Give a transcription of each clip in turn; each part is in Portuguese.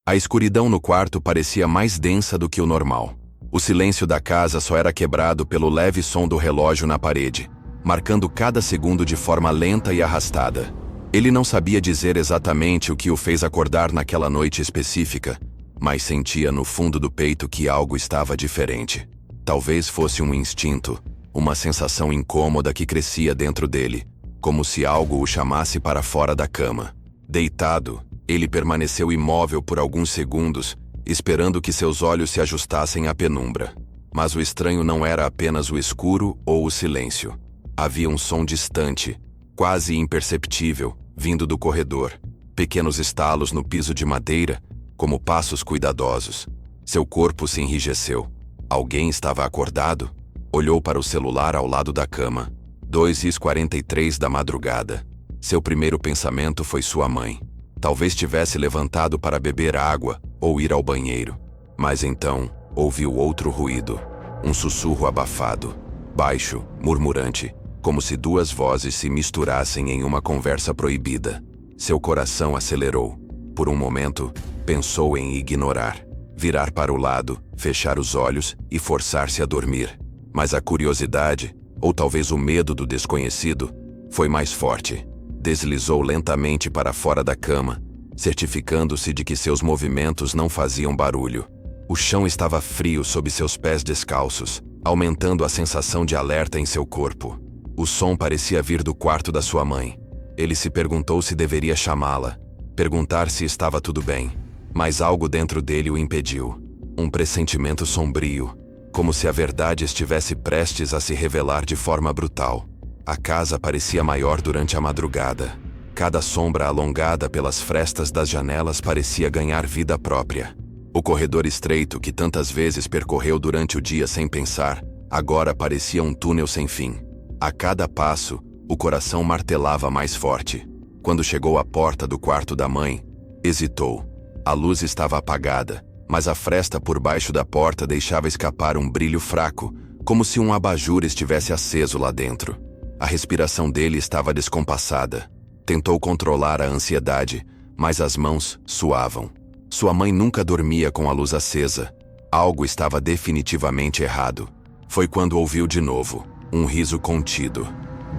A escuridão no quarto parecia mais densa do que o normal. O silêncio da casa só era quebrado pelo leve som do relógio na parede, marcando cada segundo de forma lenta e arrastada. Ele não sabia dizer exatamente o que o fez acordar naquela noite específica, mas sentia no fundo do peito que algo estava diferente. Talvez fosse um instinto, uma sensação incômoda que crescia dentro dele, como se algo o chamasse para fora da cama. Deitado, ele permaneceu imóvel por alguns segundos, esperando que seus olhos se ajustassem à penumbra. Mas o estranho não era apenas o escuro ou o silêncio. Havia um som distante, quase imperceptível, vindo do corredor. Pequenos estalos no piso de madeira, como passos cuidadosos. Seu corpo se enrijeceu. Alguém estava acordado? Olhou para o celular ao lado da cama. 2h43 da madrugada. Seu primeiro pensamento foi sua mãe. Talvez tivesse levantado para beber água ou ir ao banheiro. Mas então, ouviu outro ruído. Um sussurro abafado, baixo, murmurante, como se duas vozes se misturassem em uma conversa proibida. Seu coração acelerou. Por um momento, pensou em ignorar, virar para o lado, fechar os olhos e forçar-se a dormir. Mas a curiosidade, ou talvez o medo do desconhecido, foi mais forte. Deslizou lentamente para fora da cama, certificando-se de que seus movimentos não faziam barulho. O chão estava frio sob seus pés descalços, aumentando a sensação de alerta em seu corpo. O som parecia vir do quarto da sua mãe. Ele se perguntou se deveria chamá-la, perguntar se estava tudo bem, mas algo dentro dele o impediu. Um pressentimento sombrio, como se a verdade estivesse prestes a se revelar de forma brutal. A casa parecia maior durante a madrugada. Cada sombra alongada pelas frestas das janelas parecia ganhar vida própria. O corredor estreito que tantas vezes percorreu durante o dia sem pensar, agora parecia um túnel sem fim. A cada passo, o coração martelava mais forte. Quando chegou à porta do quarto da mãe, hesitou. A luz estava apagada, mas a fresta por baixo da porta deixava escapar um brilho fraco, como se um abajur estivesse aceso lá dentro. A respiração dele estava descompassada. Tentou controlar a ansiedade, mas as mãos suavam. Sua mãe nunca dormia com a luz acesa. Algo estava definitivamente errado. Foi quando ouviu de novo um riso contido,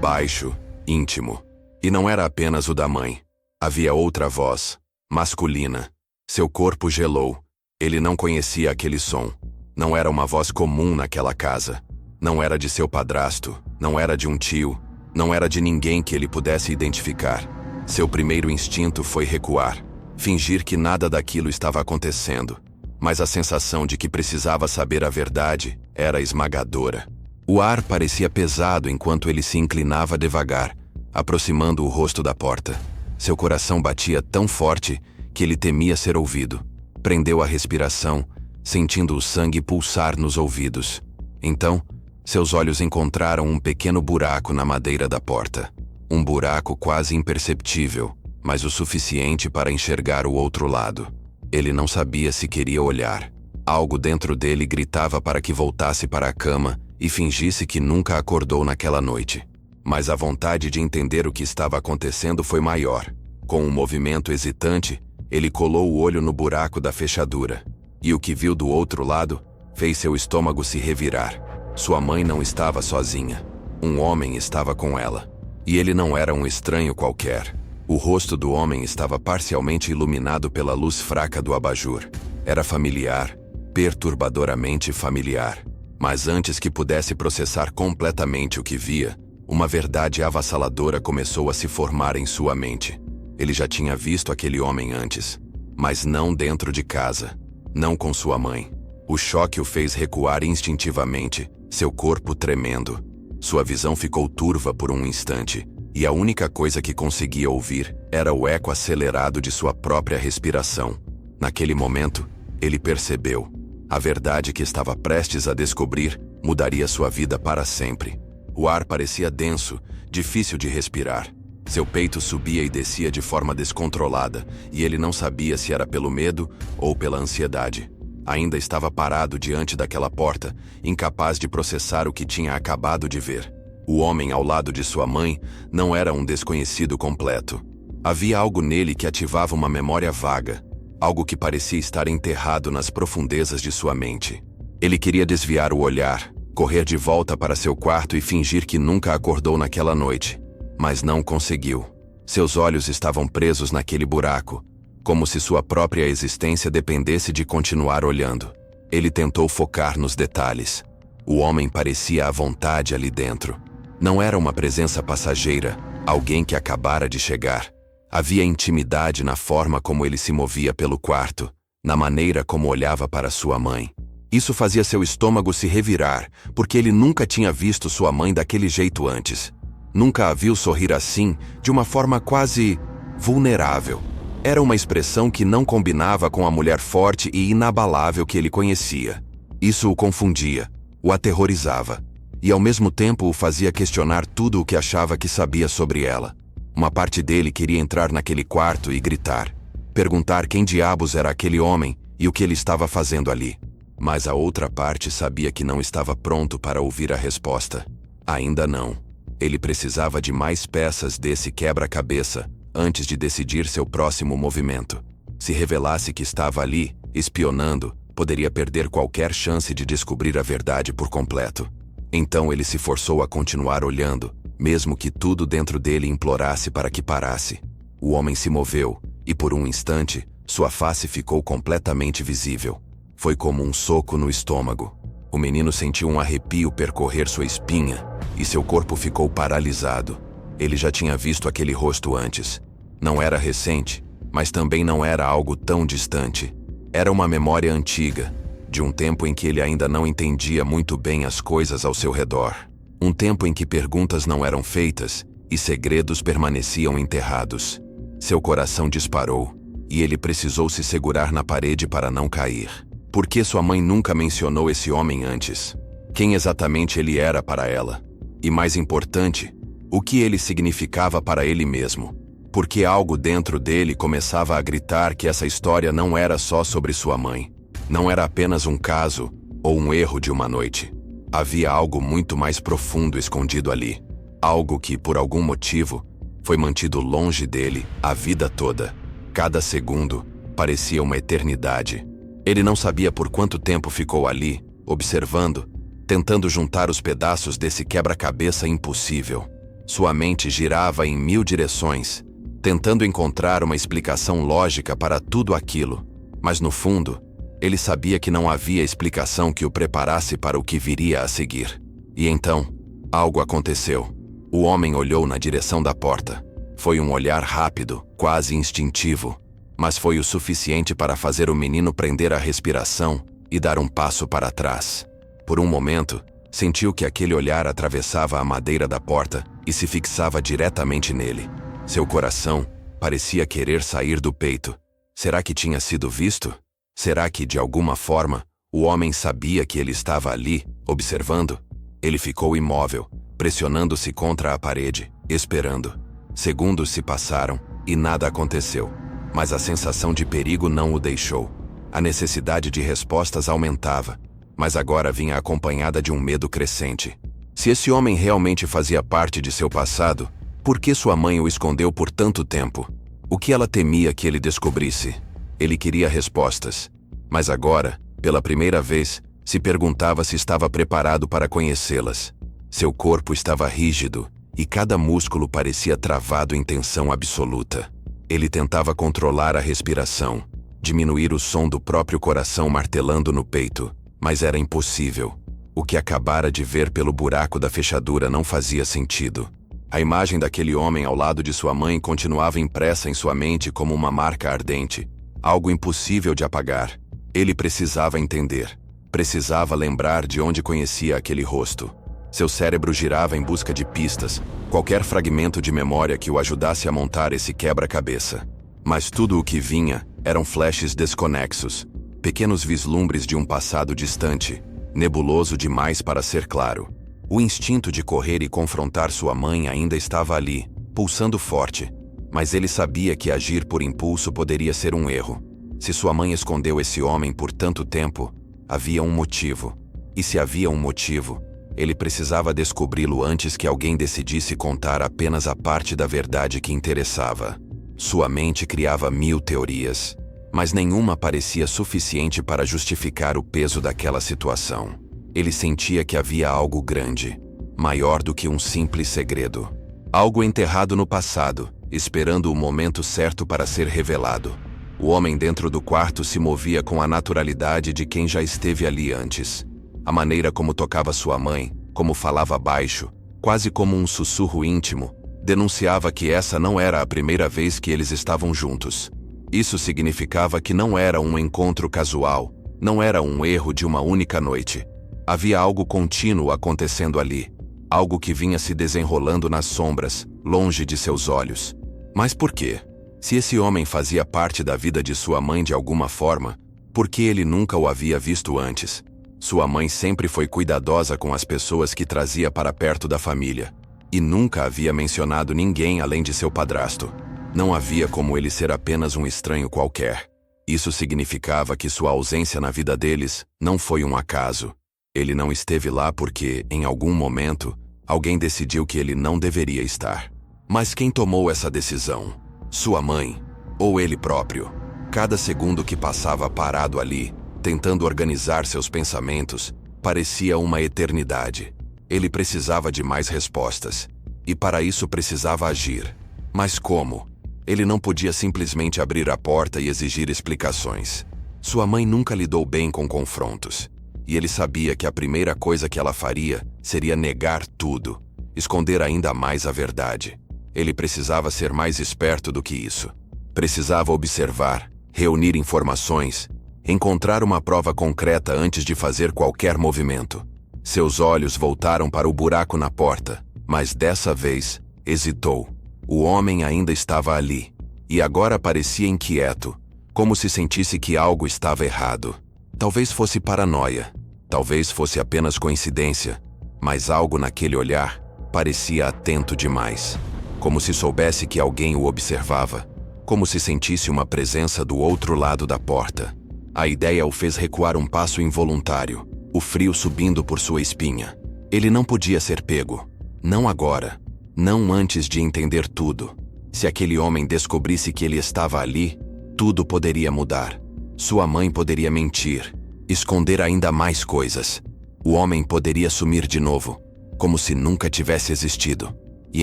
baixo, íntimo. E não era apenas o da mãe. Havia outra voz, masculina. Seu corpo gelou. Ele não conhecia aquele som. Não era uma voz comum naquela casa. Não era de seu padrasto, não era de um tio, não era de ninguém que ele pudesse identificar. Seu primeiro instinto foi recuar, fingir que nada daquilo estava acontecendo. Mas a sensação de que precisava saber a verdade era esmagadora. O ar parecia pesado enquanto ele se inclinava devagar, aproximando o rosto da porta. Seu coração batia tão forte que ele temia ser ouvido. Prendeu a respiração, sentindo o sangue pulsar nos ouvidos. Então, seus olhos encontraram um pequeno buraco na madeira da porta. Um buraco quase imperceptível, mas o suficiente para enxergar o outro lado. Ele não sabia se queria olhar. Algo dentro dele gritava para que voltasse para a cama e fingisse que nunca acordou naquela noite. Mas a vontade de entender o que estava acontecendo foi maior. Com um movimento hesitante, ele colou o olho no buraco da fechadura. E o que viu do outro lado fez seu estômago se revirar. Sua mãe não estava sozinha. Um homem estava com ela. E ele não era um estranho qualquer. O rosto do homem estava parcialmente iluminado pela luz fraca do abajur. Era familiar, perturbadoramente familiar. Mas antes que pudesse processar completamente o que via, uma verdade avassaladora começou a se formar em sua mente. Ele já tinha visto aquele homem antes, mas não dentro de casa, não com sua mãe. O choque o fez recuar instintivamente, seu corpo tremendo. Sua visão ficou turva por um instante, e a única coisa que conseguia ouvir era o eco acelerado de sua própria respiração. Naquele momento, ele percebeu. A verdade que estava prestes a descobrir mudaria sua vida para sempre. O ar parecia denso, difícil de respirar. Seu peito subia e descia de forma descontrolada, e ele não sabia se era pelo medo ou pela ansiedade. Ainda estava parado diante daquela porta, incapaz de processar o que tinha acabado de ver. O homem ao lado de sua mãe não era um desconhecido completo. Havia algo nele que ativava uma memória vaga. algo que parecia estar enterrado nas profundezas de sua mente. Ele queria desviar o olhar, correr de volta para seu quarto e fingir que nunca acordou naquela noite, mas não conseguiu. Seus olhos estavam presos naquele buraco, como se sua própria existência dependesse de continuar olhando. Ele tentou focar nos detalhes. O homem parecia à vontade ali dentro. Não era uma presença passageira, alguém que acabara de chegar. Havia intimidade na forma como ele se movia pelo quarto, na maneira como olhava para sua mãe. Isso fazia seu estômago se revirar, porque ele nunca tinha visto sua mãe daquele jeito antes. Nunca a viu sorrir assim, de uma forma quase vulnerável. Era uma expressão que não combinava com a mulher forte e inabalável que ele conhecia. Isso o confundia, o aterrorizava, e ao mesmo tempo o fazia questionar tudo o que achava que sabia sobre ela. Uma parte dele queria entrar naquele quarto e gritar, perguntar quem diabos era aquele homem e o que ele estava fazendo ali. Mas a outra parte sabia que não estava pronto para ouvir a resposta. Ainda não. Ele precisava de mais peças desse quebra-cabeça antes de decidir seu próximo movimento. Se revelasse que estava ali, espionando, poderia perder qualquer chance de descobrir a verdade por completo. Então ele se forçou a continuar olhando, mesmo que tudo dentro dele implorasse para que parasse. O homem se moveu, e por um instante, sua face ficou completamente visível. Foi como um soco no estômago. O menino sentiu um arrepio percorrer sua espinha, e seu corpo ficou paralisado. Ele já tinha visto aquele rosto antes. Não era recente, mas também não era algo tão distante. Era uma memória antiga, de um tempo em que ele ainda não entendia muito bem as coisas ao seu redor. Um tempo em que perguntas não eram feitas e segredos permaneciam enterrados. Seu coração disparou, e ele precisou se segurar na parede para não cair. Por que sua mãe nunca mencionou esse homem antes? Quem exatamente ele era para ela? E mais importante, o que ele significava para ele mesmo? Porque algo dentro dele começava a gritar que essa história não era só sobre sua mãe. Não era apenas um caso ou um erro de uma noite. Havia algo muito mais profundo escondido ali. Algo que, por algum motivo, foi mantido longe dele a vida toda. Cada segundo parecia uma eternidade. Ele não sabia por quanto tempo ficou ali, observando, tentando juntar os pedaços desse quebra-cabeça impossível. Sua mente girava em 1000 direções, tentando encontrar uma explicação lógica para tudo aquilo. Mas no fundo, ele sabia que não havia explicação que o preparasse para o que viria a seguir. E então, algo aconteceu. O homem olhou na direção da porta. Foi um olhar rápido, quase instintivo, mas foi o suficiente para fazer o menino prender a respiração e dar um passo para trás. Por um momento, sentiu que aquele olhar atravessava a madeira da porta e se fixava diretamente nele. Seu coração parecia querer sair do peito. Será que tinha sido visto? Será que, de alguma forma, o homem sabia que ele estava ali, observando? Ele ficou imóvel, pressionando-se contra a parede, esperando. Segundos se passaram e nada aconteceu. Mas a sensação de perigo não o deixou. A necessidade de respostas aumentava, mas agora vinha acompanhada de um medo crescente. Se esse homem realmente fazia parte de seu passado, por que sua mãe o escondeu por tanto tempo? O que ela temia que ele descobrisse? Ele queria respostas, mas agora, pela primeira vez, se perguntava se estava preparado para conhecê-las. Seu corpo estava rígido e cada músculo parecia travado em tensão absoluta. Ele tentava controlar a respiração, diminuir o som do próprio coração martelando no peito, mas era impossível. O que acabara de ver pelo buraco da fechadura não fazia sentido. A imagem daquele homem ao lado de sua mãe continuava impressa em sua mente como uma marca ardente, algo impossível de apagar. Ele precisava entender. Precisava lembrar de onde conhecia aquele rosto. Seu cérebro girava em busca de pistas, qualquer fragmento de memória que o ajudasse a montar esse quebra-cabeça. Mas tudo o que vinha eram flashes desconexos, pequenos vislumbres de um passado distante, nebuloso demais para ser claro. O instinto de correr e confrontar sua mãe ainda estava ali, pulsando forte, mas ele sabia que agir por impulso poderia ser um erro. Se sua mãe escondeu esse homem por tanto tempo, havia um motivo. E se havia um motivo, ele precisava descobri-lo antes que alguém decidisse contar apenas a parte da verdade que interessava. Sua mente criava 1000 teorias, mas nenhuma parecia suficiente para justificar o peso daquela situação. Ele sentia que havia algo grande, maior do que um simples segredo. Algo enterrado no passado, esperando o momento certo para ser revelado. O homem dentro do quarto se movia com a naturalidade de quem já esteve ali antes. A maneira como tocava sua mãe, como falava baixo, quase como um sussurro íntimo, denunciava que essa não era a primeira vez que eles estavam juntos. Isso significava que não era um encontro casual, não era um erro de uma única noite. Havia algo contínuo acontecendo ali, algo que vinha se desenrolando nas sombras, longe de seus olhos. Mas por quê? Se esse homem fazia parte da vida de sua mãe de alguma forma, por que ele nunca o havia visto antes? Sua mãe sempre foi cuidadosa com as pessoas que trazia para perto da família, e nunca havia mencionado ninguém além de seu padrasto. Não havia como ele ser apenas um estranho qualquer. Isso significava que sua ausência na vida deles não foi um acaso. Ele não esteve lá porque, em algum momento, alguém decidiu que ele não deveria estar. Mas quem tomou essa decisão? Sua mãe, ou ele próprio? Cada segundo que passava parado ali, tentando organizar seus pensamentos, parecia uma eternidade. Ele precisava de mais respostas, e para isso precisava agir. Mas como? Ele não podia simplesmente abrir a porta e exigir explicações. Sua mãe nunca lidou bem com confrontos, e ele sabia que a primeira coisa que ela faria seria negar tudo, esconder ainda mais a verdade. Ele precisava ser mais esperto do que isso. Precisava observar, reunir informações, encontrar uma prova concreta antes de fazer qualquer movimento. Seus olhos voltaram para o buraco na porta, mas dessa vez, hesitou. O homem ainda estava ali, e agora parecia inquieto, como se sentisse que algo estava errado. Talvez fosse paranoia, talvez fosse apenas coincidência, mas algo naquele olhar parecia atento demais. Como se soubesse que alguém o observava, como se sentisse uma presença do outro lado da porta. A ideia o fez recuar um passo involuntário, o frio subindo por sua espinha. Ele não podia ser pego. Não agora. Não antes de entender tudo. Se aquele homem descobrisse que ele estava ali, tudo poderia mudar. Sua mãe poderia mentir, esconder ainda mais coisas. O homem poderia sumir de novo, como se nunca tivesse existido. E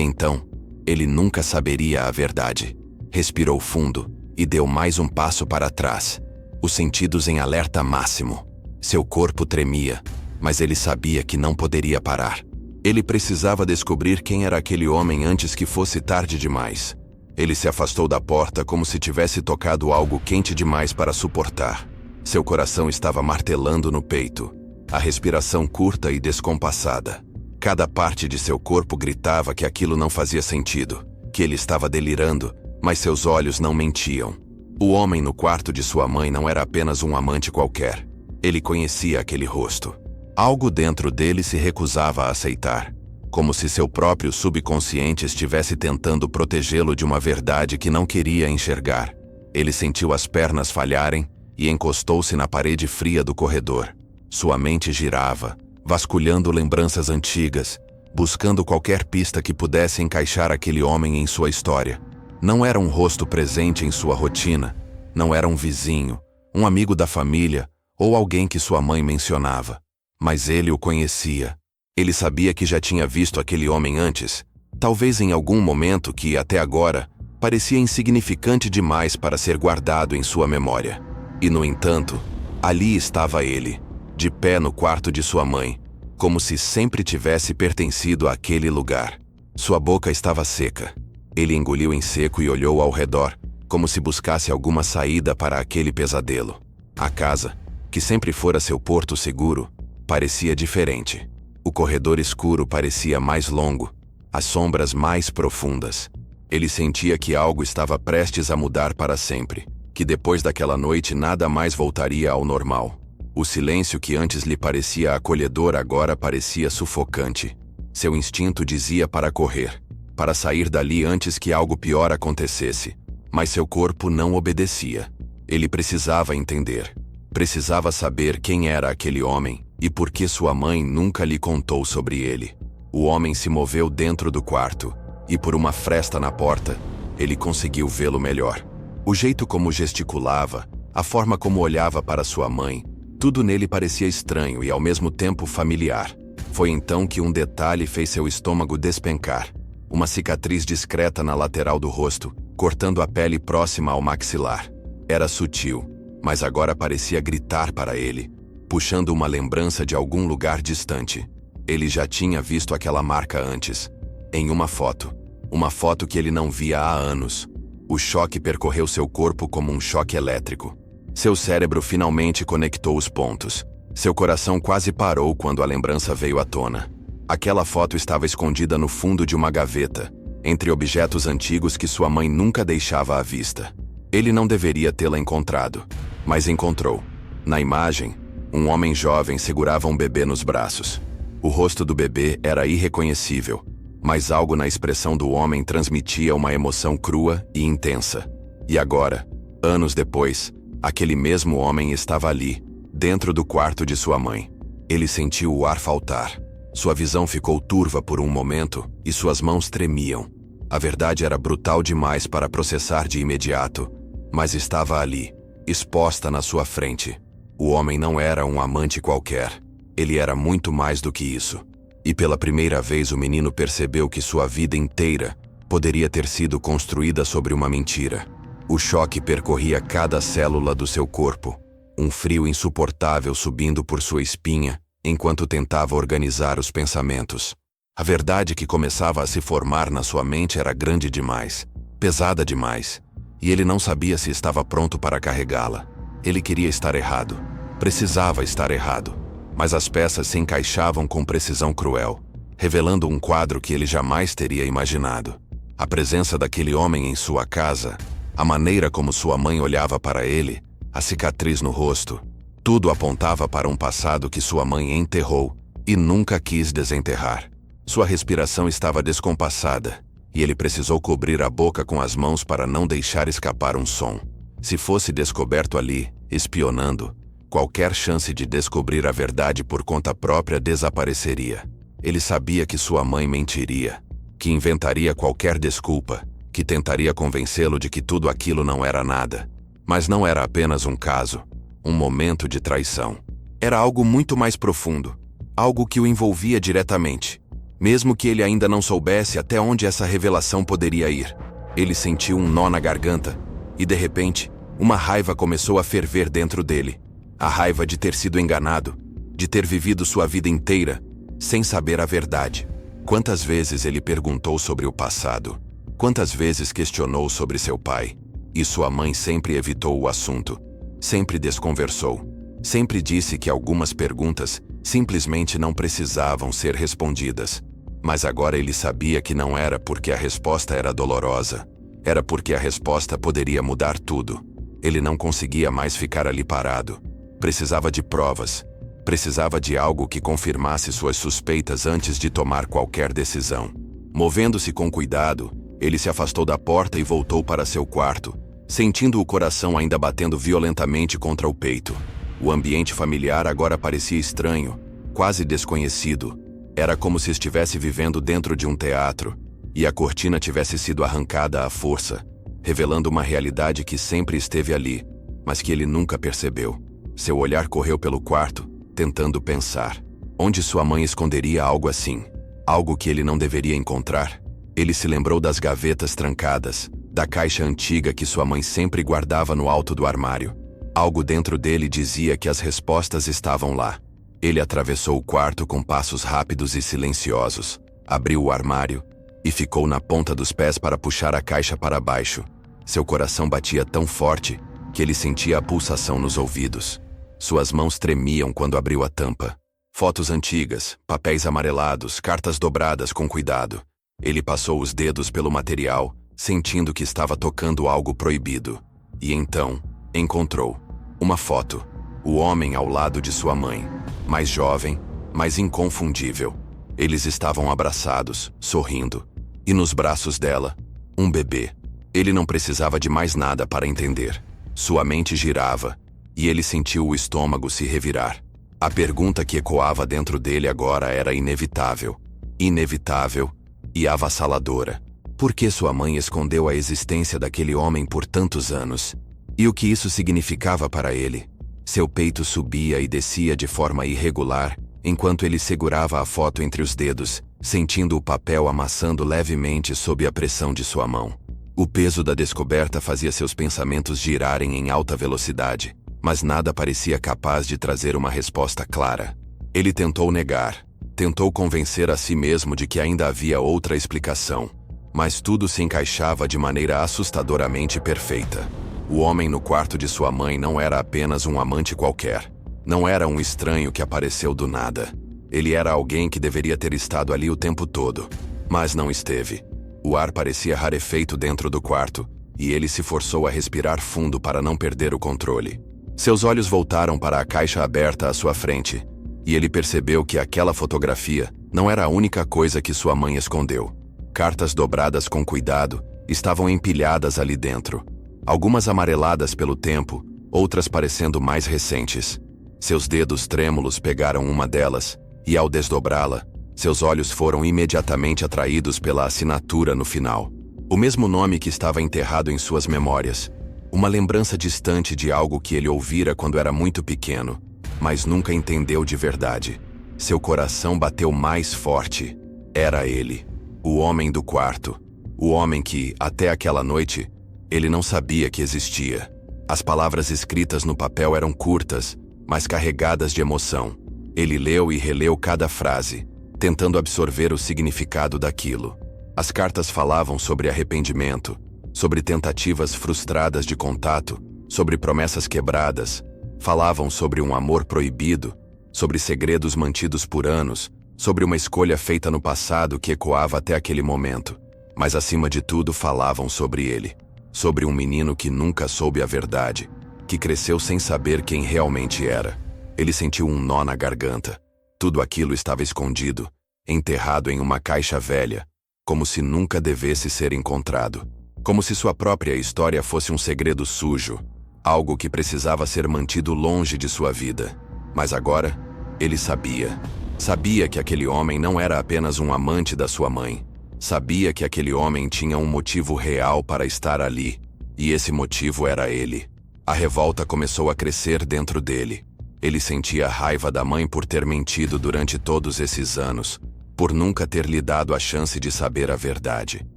então, ele nunca saberia a verdade. Respirou fundo e deu mais um passo para trás, os sentidos em alerta máximo. Seu corpo tremia, mas ele sabia que não poderia parar. Ele precisava descobrir quem era aquele homem antes que fosse tarde demais. Ele se afastou da porta como se tivesse tocado algo quente demais para suportar. Seu coração estava martelando no peito, a respiração curta e descompassada. Cada parte de seu corpo gritava que aquilo não fazia sentido, que ele estava delirando, mas seus olhos não mentiam. O homem no quarto de sua mãe não era apenas um amante qualquer. Ele conhecia aquele rosto. Algo dentro dele se recusava a aceitar, como se seu próprio subconsciente estivesse tentando protegê-lo de uma verdade que não queria enxergar. Ele sentiu as pernas falharem e encostou-se na parede fria do corredor. Sua mente girava, vasculhando lembranças antigas, buscando qualquer pista que pudesse encaixar aquele homem em sua história. Não era um rosto presente em sua rotina, não era um vizinho, um amigo da família ou alguém que sua mãe mencionava. Mas ele o conhecia. Ele sabia que já tinha visto aquele homem antes, talvez em algum momento que, até agora, parecia insignificante demais para ser guardado em sua memória. E, no entanto, ali estava ele, de pé no quarto de sua mãe, como se sempre tivesse pertencido àquele lugar. Sua boca estava seca. Ele engoliu em seco e olhou ao redor, como se buscasse alguma saída para aquele pesadelo. A casa, que sempre fora seu porto seguro, parecia diferente. O corredor escuro parecia mais longo, as sombras mais profundas. Ele sentia que algo estava prestes a mudar para sempre, que depois daquela noite nada mais voltaria ao normal. O silêncio que antes lhe parecia acolhedor agora parecia sufocante. Seu instinto dizia para correr, para sair dali antes que algo pior acontecesse. Mas seu corpo não obedecia. Ele precisava entender. Precisava saber quem era aquele homem e por que sua mãe nunca lhe contou sobre ele. O homem se moveu dentro do quarto e, por uma fresta na porta, ele conseguiu vê-lo melhor. O jeito como gesticulava, A forma como olhava para sua mãe, tudo nele parecia estranho e ao mesmo tempo familiar. Foi então que um detalhe fez seu estômago despencar. Uma cicatriz discreta na lateral do rosto, cortando a pele próxima ao maxilar. Era sutil, mas agora parecia gritar para ele, puxando uma lembrança de algum lugar distante. Ele já tinha visto aquela marca antes, em uma foto que ele não via há anos. O choque percorreu seu corpo como um choque elétrico. Seu cérebro finalmente conectou os pontos. Seu coração quase parou quando a lembrança veio à tona. Aquela foto estava escondida no fundo de uma gaveta, entre objetos antigos que sua mãe nunca deixava à vista. Ele não deveria tê-la encontrado, mas encontrou. Na imagem, um homem jovem segurava um bebê nos braços. O rosto do bebê era irreconhecível, mas algo na expressão do homem transmitia uma emoção crua e intensa. E agora, anos depois, aquele mesmo homem estava ali, dentro do quarto de sua mãe. Ele sentiu o ar faltar. Sua visão ficou turva por um momento e suas mãos tremiam. A verdade era brutal demais para processar de imediato, mas estava ali, exposta na sua frente. O homem não era um amante qualquer. Ele era muito mais do que isso. E pela primeira vez o menino percebeu que sua vida inteira poderia ter sido construída sobre uma mentira. O choque percorria cada célula do seu corpo, um frio insuportável subindo por sua espinha enquanto tentava organizar os pensamentos. A verdade que começava a se formar na sua mente era grande demais, pesada demais, e ele não sabia se estava pronto para carregá-la. Ele queria estar errado, precisava estar errado, mas as peças se encaixavam com precisão cruel, revelando um quadro que ele jamais teria imaginado. A presença daquele homem em sua casa, a maneira como sua mãe olhava para ele, a cicatriz no rosto, tudo apontava para um passado que sua mãe enterrou e nunca quis desenterrar. Sua respiração estava descompassada, e ele precisou cobrir a boca com as mãos para não deixar escapar um som. Se fosse descoberto ali, espionando, qualquer chance de descobrir a verdade por conta própria desapareceria. Ele sabia que sua mãe mentiria, que inventaria qualquer desculpa, que tentaria convencê-lo de que tudo aquilo não era nada. Mas não era apenas um caso, um momento de traição. Era algo muito mais profundo, algo que o envolvia diretamente. Mesmo que ele ainda não soubesse até onde essa revelação poderia ir. Ele sentiu um nó na garganta, e de repente, uma raiva começou a ferver dentro dele. A raiva de ter sido enganado, de ter vivido sua vida inteira, sem saber a verdade. Quantas vezes ele perguntou sobre o passado? Quantas vezes questionou sobre seu pai? E sua mãe sempre evitou o assunto, sempre desconversou, sempre disse que algumas perguntas simplesmente não precisavam ser respondidas. Mas agora ele sabia que não era porque a resposta era dolorosa, era porque a resposta poderia mudar tudo. Ele não conseguia mais ficar ali parado. Precisava de provas, precisava de algo que confirmasse suas suspeitas antes de tomar qualquer decisão. Movendo-se com cuidado, ele se afastou da porta e voltou para seu quarto, sentindo o coração ainda batendo violentamente contra o peito. O ambiente familiar agora parecia estranho, quase desconhecido. Era como se estivesse vivendo dentro de um teatro, e a cortina tivesse sido arrancada à força, revelando uma realidade que sempre esteve ali, mas que ele nunca percebeu. Seu olhar correu pelo quarto, tentando pensar. Onde sua mãe esconderia algo assim? Algo que ele não deveria encontrar? Ele se lembrou das gavetas trancadas, da caixa antiga que sua mãe sempre guardava no alto do armário. Algo dentro dele dizia que as respostas estavam lá. Ele atravessou o quarto com passos rápidos e silenciosos, abriu o armário e ficou na ponta dos pés para puxar a caixa para baixo. Seu coração batia tão forte que ele sentia a pulsação nos ouvidos. Suas mãos tremiam quando abriu a tampa. Fotos antigas, papéis amarelados, cartas dobradas com cuidado. Ele passou os dedos pelo material, sentindo que estava tocando algo proibido. E então, encontrou uma foto. O homem ao lado de sua mãe, mais jovem, mais inconfundível. Eles estavam abraçados, sorrindo. E nos braços dela, um bebê. Ele não precisava de mais nada para entender. Sua mente girava, e ele sentiu o estômago se revirar. A pergunta que ecoava dentro dele agora era inevitável. Inevitável e avassaladora. Por que sua mãe escondeu a existência daquele homem por tantos anos? E o que isso significava para ele? Seu peito subia e descia de forma irregular, enquanto ele segurava a foto entre os dedos, sentindo o papel amassando levemente sob a pressão de sua mão. O peso da descoberta fazia seus pensamentos girarem em alta velocidade, mas nada parecia capaz de trazer uma resposta clara. Ele tentou negar, tentou convencer a si mesmo de que ainda havia outra explicação, mas tudo se encaixava de maneira assustadoramente perfeita. O homem no quarto de sua mãe não era apenas um amante qualquer. Não era um estranho que apareceu do nada. Ele era alguém que deveria ter estado ali o tempo todo, mas não esteve. O ar parecia rarefeito dentro do quarto, e ele se forçou a respirar fundo para não perder o controle. Seus olhos voltaram para a caixa aberta à sua frente, e ele percebeu que aquela fotografia não era a única coisa que sua mãe escondeu. Cartas dobradas com cuidado estavam empilhadas ali dentro. Algumas amareladas pelo tempo, outras parecendo mais recentes. Seus dedos trêmulos pegaram uma delas, e ao desdobrá-la, seus olhos foram imediatamente atraídos pela assinatura no final. O mesmo nome que estava enterrado em suas memórias. Uma lembrança distante de algo que ele ouvira quando era muito pequeno, mas nunca entendeu de verdade. Seu coração bateu mais forte. Era ele, o homem do quarto. O homem que, até aquela noite, ele não sabia que existia. As palavras escritas no papel eram curtas, mas carregadas de emoção. Ele leu e releu cada frase, tentando absorver o significado daquilo. As cartas falavam sobre arrependimento, sobre tentativas frustradas de contato, sobre promessas quebradas, falavam sobre um amor proibido, sobre segredos mantidos por anos, sobre uma escolha feita no passado que ecoava até aquele momento. Mas acima de tudo falavam sobre ele. Sobre um menino que nunca soube a verdade, que cresceu sem saber quem realmente era. Ele sentiu um nó na garganta. Tudo aquilo estava escondido, enterrado em uma caixa velha, como se nunca devesse ser encontrado. Como se sua própria história fosse um segredo sujo, algo que precisava ser mantido longe de sua vida. Mas agora, ele sabia. Sabia que aquele homem não era apenas um amante da sua mãe. Sabia que aquele homem tinha um motivo real para estar ali, e esse motivo era ele. A revolta começou a crescer dentro dele. Ele sentia raiva da mãe por ter mentido durante todos esses anos, por nunca ter lhe dado a chance de saber a verdade.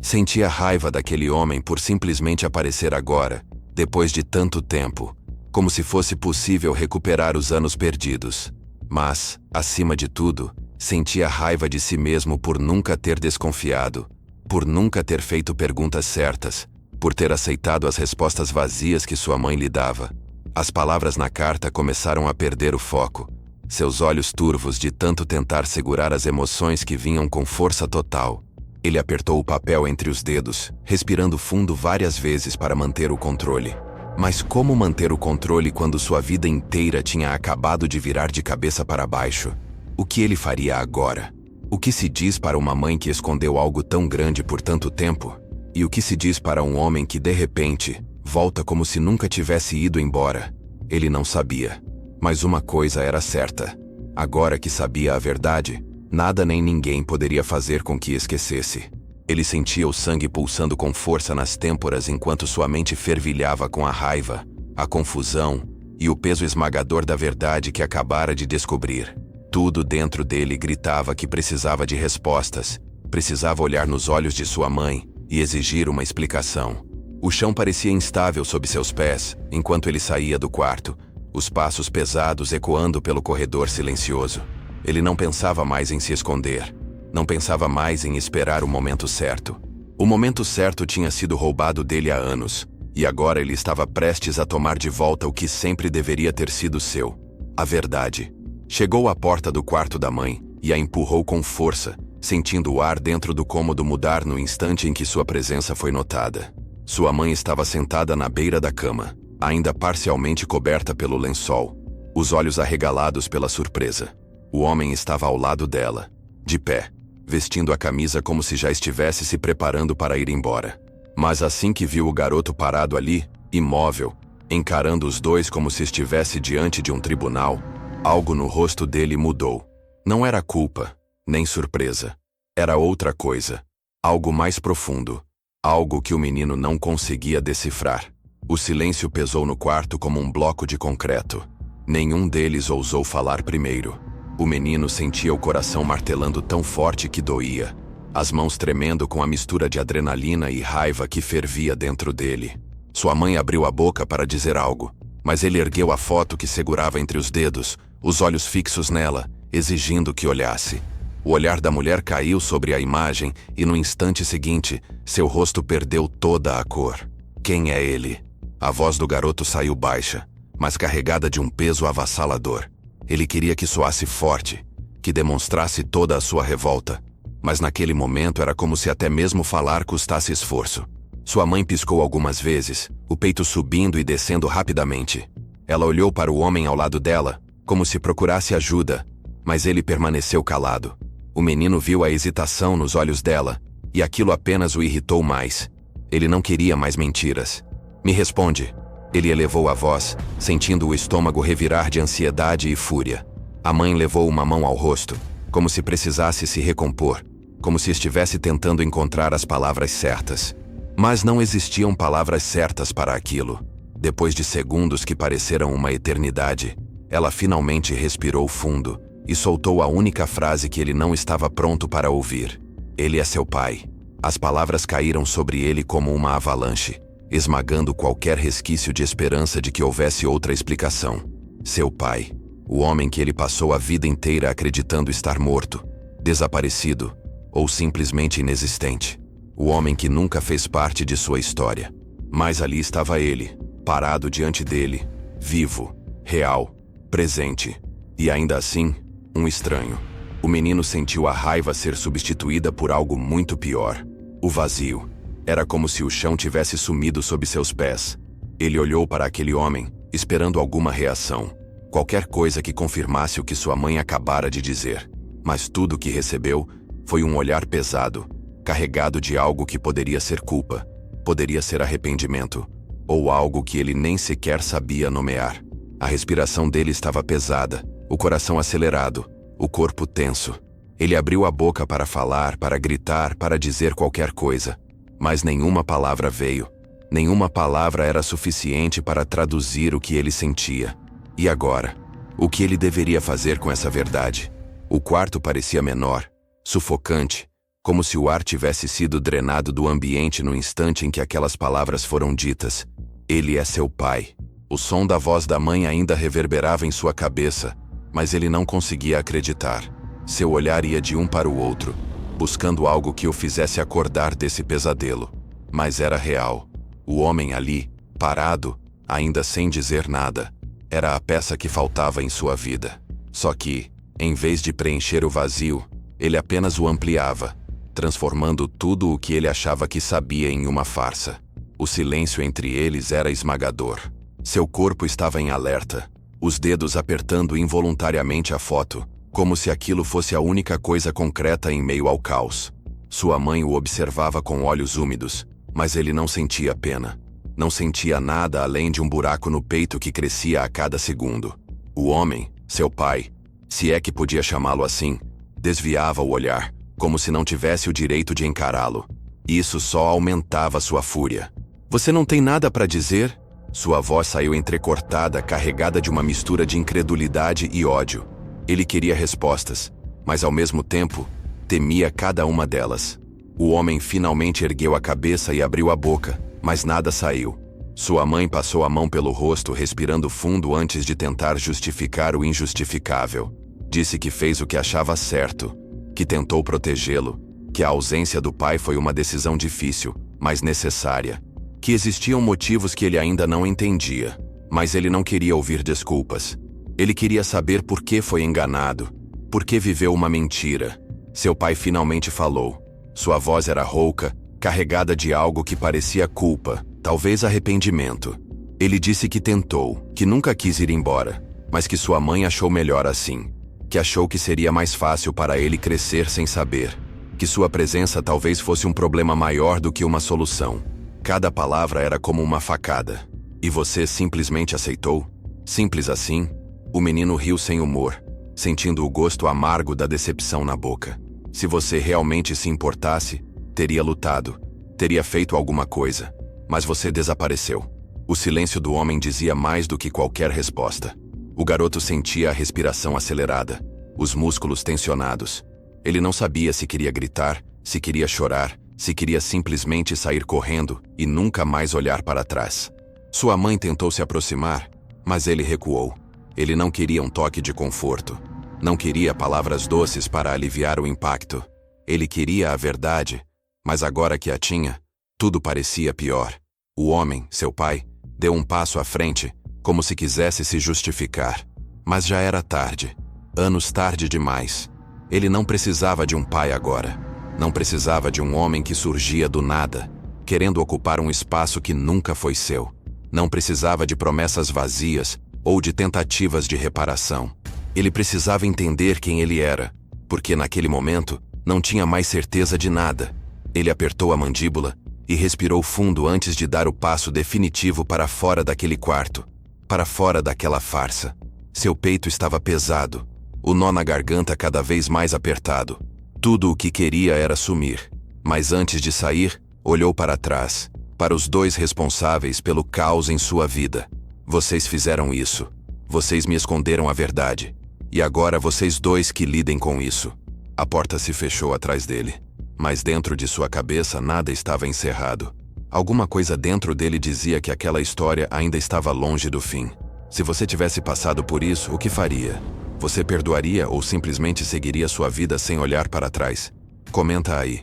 Sentia raiva daquele homem por simplesmente aparecer agora, depois de tanto tempo, como se fosse possível recuperar os anos perdidos. Mas, acima de tudo, sentia raiva de si mesmo por nunca ter desconfiado, por nunca ter feito perguntas certas, por ter aceitado as respostas vazias que sua mãe lhe dava. As palavras na carta começaram a perder o foco, seus olhos turvos de tanto tentar segurar as emoções que vinham com força total. Ele apertou o papel entre os dedos, respirando fundo várias vezes para manter o controle. Mas como manter o controle quando sua vida inteira tinha acabado de virar de cabeça para baixo? O que ele faria agora? O que se diz para uma mãe que escondeu algo tão grande por tanto tempo? E o que se diz para um homem que, de repente, volta como se nunca tivesse ido embora? Ele não sabia. Mas uma coisa era certa. Agora que sabia a verdade, nada nem ninguém poderia fazer com que esquecesse. Ele sentia o sangue pulsando com força nas têmporas enquanto sua mente fervilhava com a raiva, a confusão e o peso esmagador da verdade que acabara de descobrir. Tudo dentro dele gritava que precisava de respostas, precisava olhar nos olhos de sua mãe e exigir uma explicação. O chão parecia instável sob seus pés, enquanto ele saía do quarto, os passos pesados ecoando pelo corredor silencioso. Ele não pensava mais em se esconder, não pensava mais em esperar o momento certo. O momento certo tinha sido roubado dele há anos, e agora ele estava prestes a tomar de volta o que sempre deveria ter sido seu: a verdade. Chegou à porta do quarto da mãe e a empurrou com força, sentindo o ar dentro do cômodo mudar no instante em que sua presença foi notada. Sua mãe estava sentada na beira da cama, ainda parcialmente coberta pelo lençol, os olhos arregalados pela surpresa. O homem estava ao lado dela, de pé, vestindo a camisa como se já estivesse se preparando para ir embora. Mas assim que viu o garoto parado ali, imóvel, encarando os dois como se estivesse diante de um tribunal, algo no rosto dele mudou. Não era culpa, nem surpresa. Era outra coisa. Algo mais profundo. Algo que o menino não conseguia decifrar. O silêncio pesou no quarto como um bloco de concreto. Nenhum deles ousou falar primeiro. O menino sentia o coração martelando tão forte que doía, as mãos tremendo com a mistura de adrenalina e raiva que fervia dentro dele. Sua mãe abriu a boca para dizer algo, mas ele ergueu a foto que segurava entre os dedos, os olhos fixos nela, exigindo que olhasse. O olhar da mulher caiu sobre a imagem e no instante seguinte, seu rosto perdeu toda a cor. Quem é ele? A voz do garoto saiu baixa, mas carregada de um peso avassalador. Ele queria que soasse forte, que demonstrasse toda a sua revolta, mas naquele momento era como se até mesmo falar custasse esforço. Sua mãe piscou algumas vezes, o peito subindo e descendo rapidamente. Ela olhou para o homem ao lado dela, como se procurasse ajuda, mas ele permaneceu calado. O menino viu a hesitação nos olhos dela, e aquilo apenas o irritou mais. Ele não queria mais mentiras. Me responde. Ele elevou a voz, sentindo o estômago revirar de ansiedade e fúria. A mãe levou uma mão ao rosto, como se precisasse se recompor, como se estivesse tentando encontrar as palavras certas. Mas não existiam palavras certas para aquilo. Depois de segundos que pareceram uma eternidade, ela finalmente respirou fundo e soltou a única frase que ele não estava pronto para ouvir. Ele é seu pai. As palavras caíram sobre ele como uma avalanche, esmagando qualquer resquício de esperança de que houvesse outra explicação. Seu pai. O homem que ele passou a vida inteira acreditando estar morto, desaparecido ou simplesmente inexistente. O homem que nunca fez parte de sua história. Mas ali estava ele, parado diante dele, vivo, real, presente. E ainda assim, um estranho. O menino sentiu a raiva ser substituída por algo muito pior. O vazio. Era como se o chão tivesse sumido sob seus pés. Ele olhou para aquele homem, esperando alguma reação. Qualquer coisa que confirmasse o que sua mãe acabara de dizer. Mas tudo o que recebeu foi um olhar pesado, carregado de algo que poderia ser culpa, poderia ser arrependimento, ou algo que ele nem sequer sabia nomear. A respiração dele estava pesada, o coração acelerado, o corpo tenso. Ele abriu a boca para falar, para gritar, para dizer qualquer coisa, mas nenhuma palavra veio. Nenhuma palavra era suficiente para traduzir o que ele sentia. E agora? O que ele deveria fazer com essa verdade? O quarto parecia menor, sufocante, como se o ar tivesse sido drenado do ambiente no instante em que aquelas palavras foram ditas. Ele é seu pai. O som da voz da mãe ainda reverberava em sua cabeça, mas ele não conseguia acreditar. Seu olhar ia de um para o outro, buscando algo que o fizesse acordar desse pesadelo. Mas era real. O homem ali, parado, ainda sem dizer nada, era a peça que faltava em sua vida. Só que, em vez de preencher o vazio, ele apenas o ampliava, transformando tudo o que ele achava que sabia em uma farsa. O silêncio entre eles era esmagador. Seu corpo estava em alerta, os dedos apertando involuntariamente a foto, como se aquilo fosse a única coisa concreta em meio ao caos. Sua mãe o observava com olhos úmidos, mas ele não sentia pena. Não sentia nada além de um buraco no peito que crescia a cada segundo. O homem, seu pai, se é que podia chamá-lo assim, desviava o olhar, como se não tivesse o direito de encará-lo. Isso só aumentava sua fúria. Você não tem nada para dizer? Sua voz saiu entrecortada, carregada de uma mistura de incredulidade e ódio. Ele queria respostas, mas ao mesmo tempo, temia cada uma delas. O homem finalmente ergueu a cabeça e abriu a boca, mas nada saiu. Sua mãe passou a mão pelo rosto, respirando fundo antes de tentar justificar o injustificável. Disse que fez o que achava certo, que tentou protegê-lo, que a ausência do pai foi uma decisão difícil, mas necessária, que existiam motivos que ele ainda não entendia, mas ele não queria ouvir desculpas. Ele queria saber por que foi enganado, por que viveu uma mentira. Seu pai finalmente falou. Sua voz era rouca, carregada de algo que parecia culpa, talvez arrependimento. Ele disse que tentou, que nunca quis ir embora, mas que sua mãe achou melhor assim, que achou que seria mais fácil para ele crescer sem saber, que sua presença talvez fosse um problema maior do que uma solução. Cada palavra era como uma facada. E você simplesmente aceitou? Simples assim? O menino riu sem humor, sentindo o gosto amargo da decepção na boca. Se você realmente se importasse, teria lutado, teria feito alguma coisa. Mas você desapareceu. O silêncio do homem dizia mais do que qualquer resposta. O garoto sentia a respiração acelerada, os músculos tensionados. Ele não sabia se queria gritar, se queria chorar, se queria simplesmente sair correndo e nunca mais olhar para trás. Sua mãe tentou se aproximar, mas ele recuou. Ele não queria um toque de conforto. Não queria palavras doces para aliviar o impacto. Ele queria a verdade, mas agora que a tinha, tudo parecia pior. O homem, seu pai, deu um passo à frente, como se quisesse se justificar. Mas já era tarde. Anos tarde demais. Ele não precisava de um pai agora. Não precisava de um homem que surgia do nada, querendo ocupar um espaço que nunca foi seu. Não precisava de promessas vazias ou de tentativas de reparação. Ele precisava entender quem ele era, porque naquele momento não tinha mais certeza de nada. Ele apertou a mandíbula e respirou fundo antes de dar o passo definitivo para fora daquele quarto, para fora daquela farsa. Seu peito estava pesado, o nó na garganta cada vez mais apertado. Tudo o que queria era sumir, mas antes de sair, olhou para trás, para os dois responsáveis pelo caos em sua vida. Vocês fizeram isso. Vocês me esconderam a verdade. E agora vocês dois que lidem com isso. A porta se fechou atrás dele, mas dentro de sua cabeça nada estava encerrado. Alguma coisa dentro dele dizia que aquela história ainda estava longe do fim. Se você tivesse passado por isso, o que faria? Você perdoaria ou simplesmente seguiria sua vida sem olhar para trás? Comenta aí.